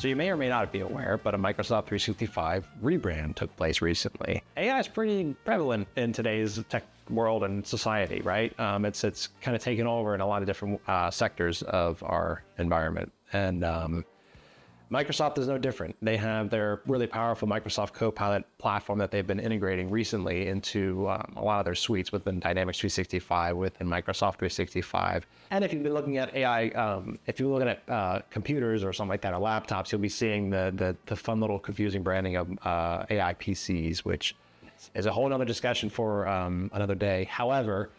So you may or may not be aware, but a Microsoft 365 rebrand took place recently. AI is pretty prevalent in today's tech world and society, right? It's kind of taken over in a lot of different sectors of our environment. And Microsoft is no different. They have their really powerful Microsoft Copilot platform that they've been integrating recently into a lot of their suites within Dynamics 365, within Microsoft 365. And if you've been looking at AI, if you're looking at computers or something like that, or laptops, you'll be seeing the fun little confusing branding of AI PCs, which is a whole other discussion for another day. However,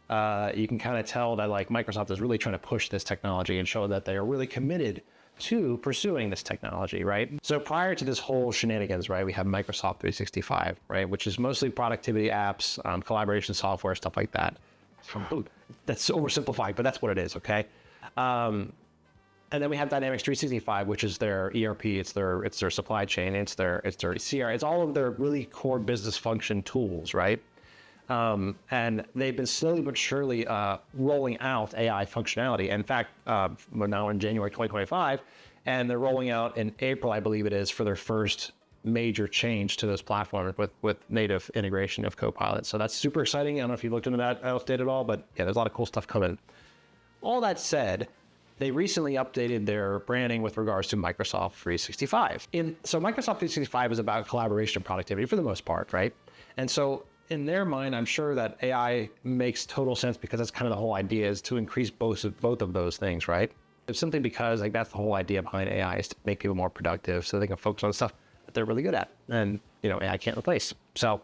you can kind of tell that like Microsoft is really trying to push this technology and show that they are really committed to pursuing this technology, right? So prior to this whole shenanigans, right, we have Microsoft 365, right, which is mostly productivity apps, collaboration software, stuff like that. That's oversimplified, but that's what it is, okay? And then we have Dynamics 365, which is their ERP, it's their supply chain, it's their CR, it's all of their really core business function tools, right? And they've been slowly but surely rolling out AI functionality. In fact, we're now in January 2025, and they're rolling out in April, I believe it is, for their first major change to those platforms with native integration of Copilot. So that's super exciting. I don't know if you've looked into that update at all, but yeah, there's a lot of cool stuff coming. All that said, they recently updated their branding with regards to Microsoft 365. So Microsoft 365 is about collaboration and productivity for the most part, right? And so in their mind, I'm sure that AI makes total sense because that's kind of the whole idea, is to increase both of those things, right? It's simply because like that's the whole idea behind AI, is to make people more productive so they can focus on stuff that they're really good at, and AI can't replace. So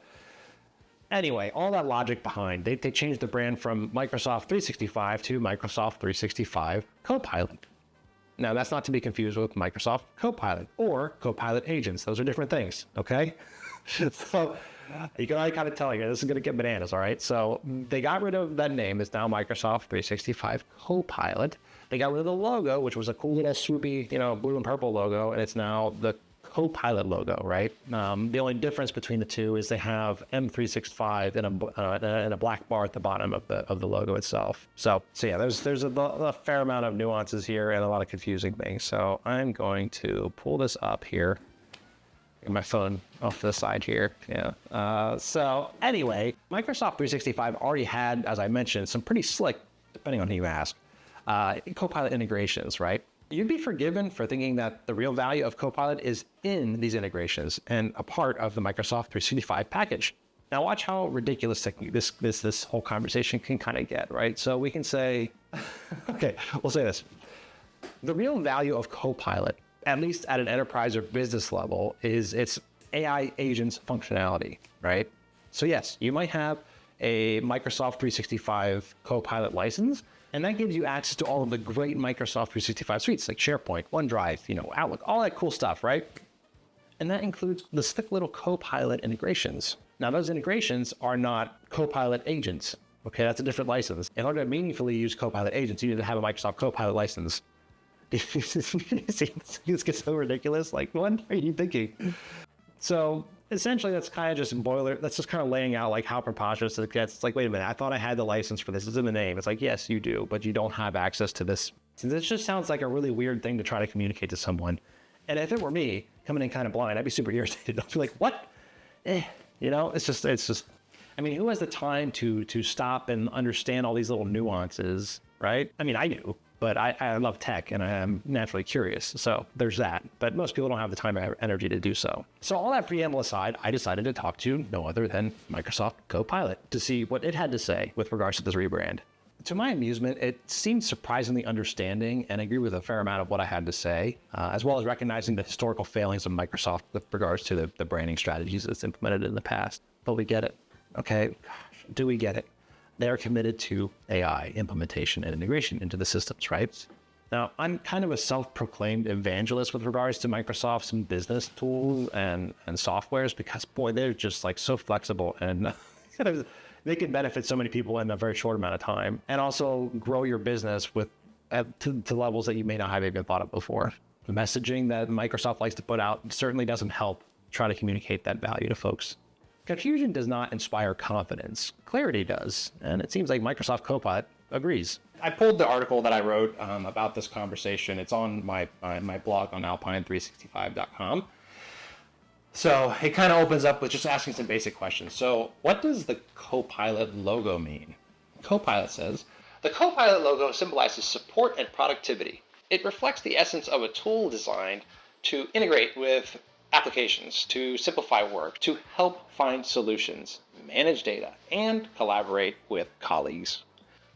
anyway, all that logic behind, they changed the brand from Microsoft 365 to Microsoft 365 Copilot. Now that's not to be confused with Microsoft Copilot or Copilot agents. Those are different things, okay? So you can already kind of tell you this is going to get bananas, all right? So they got rid of that name. It's now Microsoft 365 Copilot. They got rid of the logo, which was a cool little swoopy, blue and purple logo, and it's now the Copilot logo, right? The only difference between the two is they have M365 in a black bar at the bottom of the logo itself. So yeah, there's a fair amount of nuances here and a lot of confusing things. So I'm going to pull this up here. Get my phone off to the side here. Yeah. So anyway, Microsoft 365 already had, as I mentioned, some pretty slick, depending on who you ask, Copilot integrations, right? You'd be forgiven for thinking that the real value of Copilot is in these integrations and a part of the Microsoft 365 package. Now watch how ridiculous this whole conversation can kind of get, right? So we can say, okay, we'll say this. The real value of Copilot, at least at an enterprise or business level, is its AI agents functionality, right? So yes, you might have a Microsoft 365 Copilot license, and that gives you access to all of the great Microsoft 365 suites like SharePoint, OneDrive, Outlook, all that cool stuff, right? And that includes the slick little Copilot integrations. Now those integrations are not Copilot agents, okay? That's a different license. In order to meaningfully use Copilot agents, you need to have a Microsoft Copilot license. This gets so ridiculous. Like, what are you thinking? So essentially, that's kind of just that's just kind of laying out like how preposterous it gets. It's like, wait a minute, I thought I had the license for this. It's in the name. It's like, yes, you do, but you don't have access to this. So this just sounds like a really weird thing to try to communicate to someone. And if it were me coming in kind of blind, I'd be super irritated. I'd be like, what? It's just. I mean, who has the time to stop and understand all these little nuances, right? I mean, I do. But I love tech and I am naturally curious. So there's that. But most people don't have the time or energy to do so. So all that preamble aside, I decided to talk to no other than Microsoft Copilot to see what it had to say with regards to this rebrand. To my amusement, it seemed surprisingly understanding and agree with a fair amount of what I had to say, as well as recognizing the historical failings of Microsoft with regards to the branding strategies it's implemented in the past. But we get it. Okay, gosh, do we get it? They are committed to AI implementation and integration into the systems, right? Now, I'm kind of a self-proclaimed evangelist with regards to Microsoft's business tools and softwares because, boy, they're just like so flexible and they can benefit so many people in a very short amount of time and also grow your business to levels that you may not have even thought of before. The messaging that Microsoft likes to put out certainly doesn't help try to communicate that value to folks. Confusion does not inspire confidence. Clarity does, and it seems like Microsoft Copilot agrees. I pulled the article that I wrote about this conversation. It's on my blog on alpyne365.com. So it kind of opens up with just asking some basic questions. So what does the Copilot logo mean? Copilot says, the Copilot logo symbolizes support and productivity. It reflects the essence of a tool designed to integrate with applications, to simplify work, to help find solutions, manage data, and collaborate with colleagues.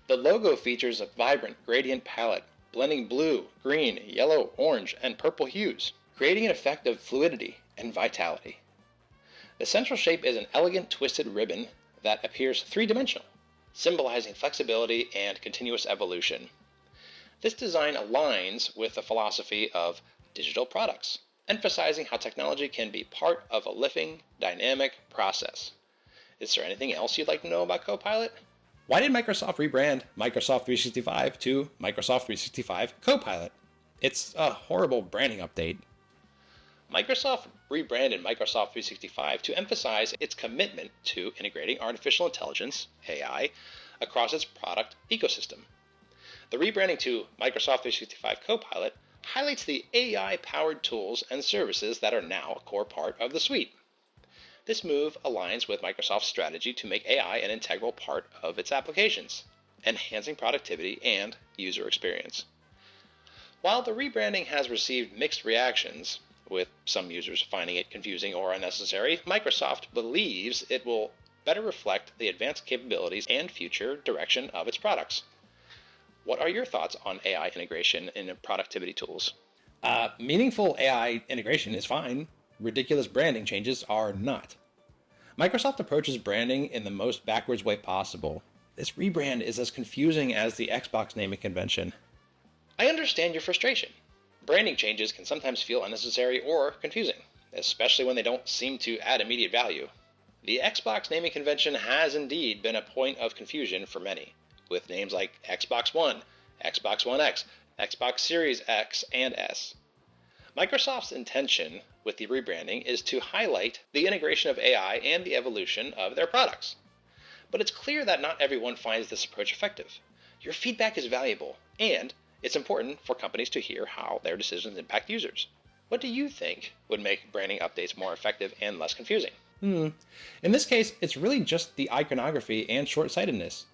The logo features a vibrant gradient palette, blending blue, green, yellow, orange, and purple hues, creating an effect of fluidity and vitality. The central shape is an elegant twisted ribbon that appears three-dimensional, symbolizing flexibility and continuous evolution. This design aligns with the philosophy of digital products, emphasizing how technology can be part of a living, dynamic process. Is there anything else you'd like to know about Copilot? Why did Microsoft rebrand Microsoft 365 to Microsoft 365 Copilot? It's a horrible branding update. Microsoft rebranded Microsoft 365 to emphasize its commitment to integrating artificial intelligence, AI, across its product ecosystem. The rebranding to Microsoft 365 Copilot highlights the AI-powered tools and services that are now a core part of the suite. This move aligns with Microsoft's strategy to make AI an integral part of its applications, enhancing productivity and user experience. While the rebranding has received mixed reactions, with some users finding it confusing or unnecessary, Microsoft believes it will better reflect the advanced capabilities and future direction of its products. What are your thoughts on AI integration in productivity tools? Meaningful AI integration is fine. Ridiculous branding changes are not. Microsoft approaches branding in the most backwards way possible. This rebrand is as confusing as the Xbox naming convention. I understand your frustration. Branding changes can sometimes feel unnecessary or confusing, especially when they don't seem to add immediate value. The Xbox naming convention has indeed been a point of confusion for many, with names like Xbox One, Xbox One X, Xbox Series X and S. Microsoft's intention with the rebranding is to highlight the integration of AI and the evolution of their products. But it's clear that not everyone finds this approach effective. Your feedback is valuable, and it's important for companies to hear how their decisions impact users. What do you think would make branding updates more effective and less confusing? In this case, it's really just the iconography and short-sightedness.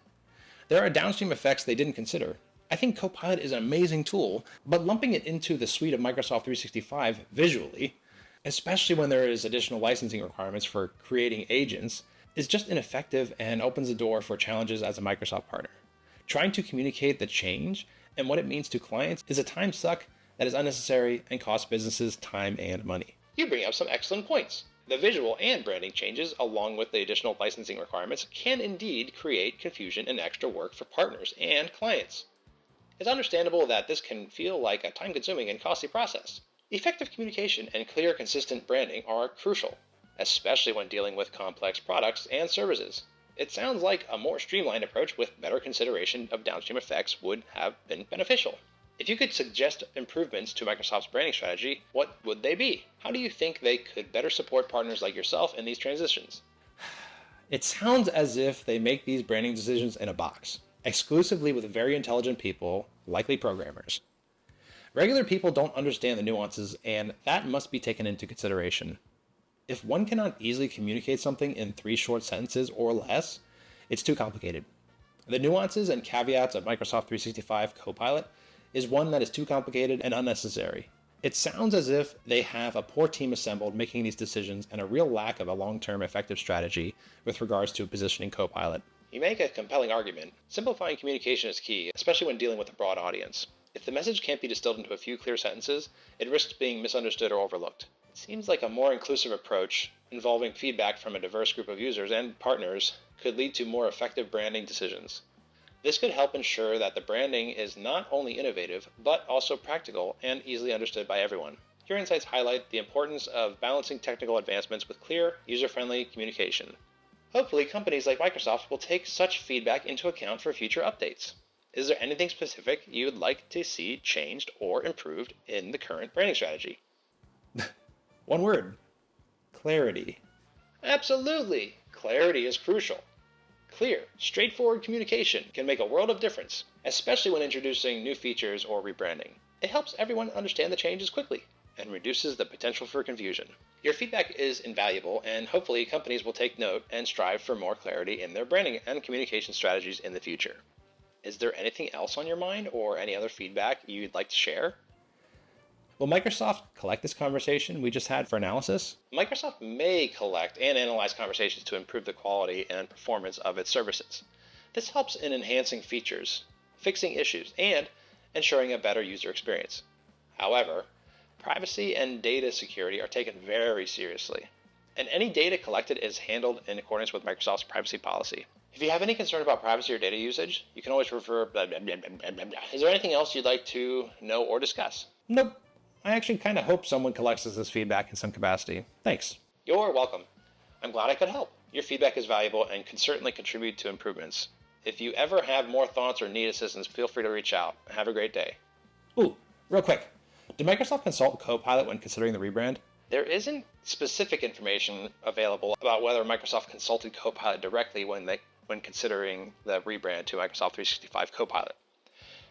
There are downstream effects they didn't consider. I think Copilot is an amazing tool, but lumping it into the suite of Microsoft 365 visually, especially when there is additional licensing requirements for creating agents, is just ineffective and opens the door for challenges as a Microsoft partner. Trying to communicate the change and what it means to clients is a time suck that is unnecessary and costs businesses time and money. You bring up some excellent points. The visual and branding changes, along with the additional licensing requirements, can indeed create confusion and extra work for partners and clients. It's understandable that this can feel like a time-consuming and costly process. Effective communication and clear, consistent branding are crucial, especially when dealing with complex products and services. It sounds like a more streamlined approach with better consideration of downstream effects would have been beneficial. If you could suggest improvements to Microsoft's branding strategy, what would they be? How do you think they could better support partners like yourself in these transitions? It sounds as if they make these branding decisions in a box, exclusively with very intelligent people, likely programmers. Regular people don't understand the nuances, and that must be taken into consideration. If one cannot easily communicate something in 3 short sentences or less, it's too complicated. The nuances and caveats of Microsoft 365 Copilot is one that is too complicated and unnecessary. It sounds as if they have a poor team assembled making these decisions and a real lack of a long-term effective strategy with regards to positioning Copilot. You make a compelling argument. Simplifying communication is key, especially when dealing with a broad audience. If the message can't be distilled into a few clear sentences, it risks being misunderstood or overlooked. It seems like a more inclusive approach, involving feedback from a diverse group of users and partners, could lead to more effective branding decisions. This could help ensure that the branding is not only innovative, but also practical and easily understood by everyone. Your insights highlight the importance of balancing technical advancements with clear, user-friendly communication. Hopefully, companies like Microsoft will take such feedback into account for future updates. Is there anything specific you would like to see changed or improved in the current branding strategy? One word: clarity. Absolutely. Clarity is crucial. Clear, straightforward communication can make a world of difference, especially when introducing new features or rebranding. It helps everyone understand the changes quickly and reduces the potential for confusion. Your feedback is invaluable, and hopefully companies will take note and strive for more clarity in their branding and communication strategies in the future. Is there anything else on your mind or any other feedback you'd like to share? Will Microsoft collect this conversation we just had for analysis? Microsoft may collect and analyze conversations to improve the quality and performance of its services. This helps in enhancing features, fixing issues, and ensuring a better user experience. However, privacy and data security are taken very seriously, and any data collected is handled in accordance with Microsoft's privacy policy. If you have any concern about privacy or data usage, you can always refer blah, blah, blah, blah, blah, blah. Is there anything else you'd like to know or discuss? Nope. I actually kind of hope someone collects this feedback in some capacity. Thanks. You're welcome. I'm glad I could help. Your feedback is valuable and can certainly contribute to improvements. If you ever have more thoughts or need assistance, feel free to reach out. Have a great day. Ooh, real quick. Did Microsoft consult Copilot when considering the rebrand? There isn't specific information available about whether Microsoft consulted Copilot directly when considering the rebrand to Microsoft 365 Copilot.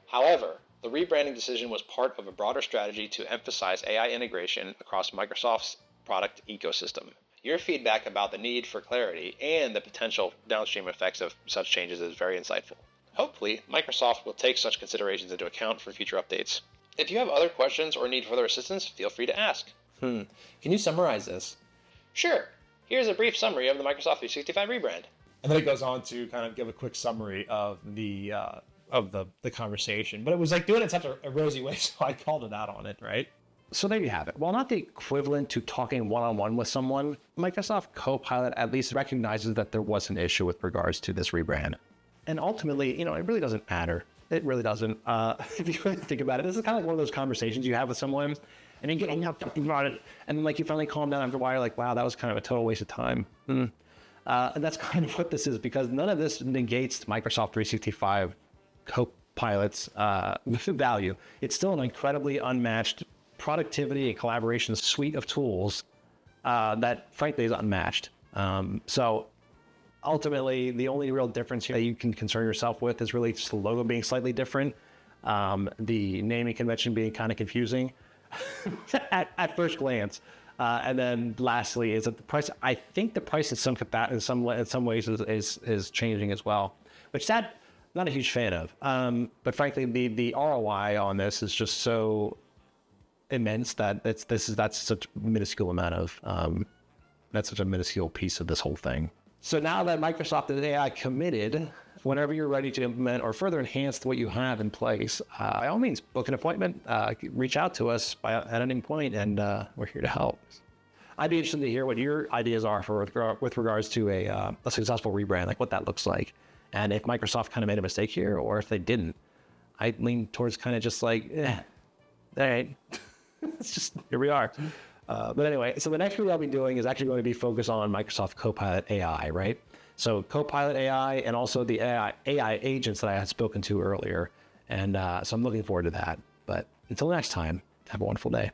However, the rebranding decision was part of a broader strategy to emphasize AI integration across Microsoft's product ecosystem. Your feedback about the need for clarity and the potential downstream effects of such changes is very insightful. Hopefully, Microsoft will take such considerations into account for future updates. If you have other questions or need further assistance, feel free to ask. Can you summarize this? Sure. Here's a brief summary of the Microsoft 365 rebrand. And then it goes on to kind of give a quick summary of the conversation. But it was like doing it in such a rosy way, so I called it out on it, right? So there you have it. While not the equivalent to talking one-on-one with someone, Microsoft Copilot at least recognizes that there was an issue with regards to this rebrand. And ultimately, it really doesn't matter. It really doesn't. If you really think about it, this is kind of like one of those conversations you have with someone, and you're getting up talking about it, and then you finally calm down after a while, you're like, wow, that was kind of a total waste of time. And that's kind of what this is, because none of this negates Microsoft 365 Copilot's value. It's still an incredibly unmatched productivity and collaboration suite of tools that frankly is unmatched. So ultimately, the only real difference here that you can concern yourself with is really just the logo being slightly different, the naming convention being kind of confusing at first glance. And then lastly is that the price. I think the price in some ways is changing as well, which that not a huge fan of. But frankly, the ROI on this is just so immense that that's such a minuscule amount of that's such a minuscule piece of this whole thing. So now that Microsoft is AI committed, whenever you're ready to implement or further enhance what you have in place, by all means, book an appointment, reach out to us at any point, and we're here to help. I'd be interested to hear what your ideas are with regards to a successful rebrand, like what that looks like. And if Microsoft kind of made a mistake here, or if they didn't, I'd lean towards kind of just like, all right, it's just, here we are. But anyway, so the next video I'll be doing is actually going to be focused on Microsoft Copilot AI, right? So Copilot AI and also the AI agents that I had spoken to earlier. And so I'm looking forward to that. But until next time, have a wonderful day.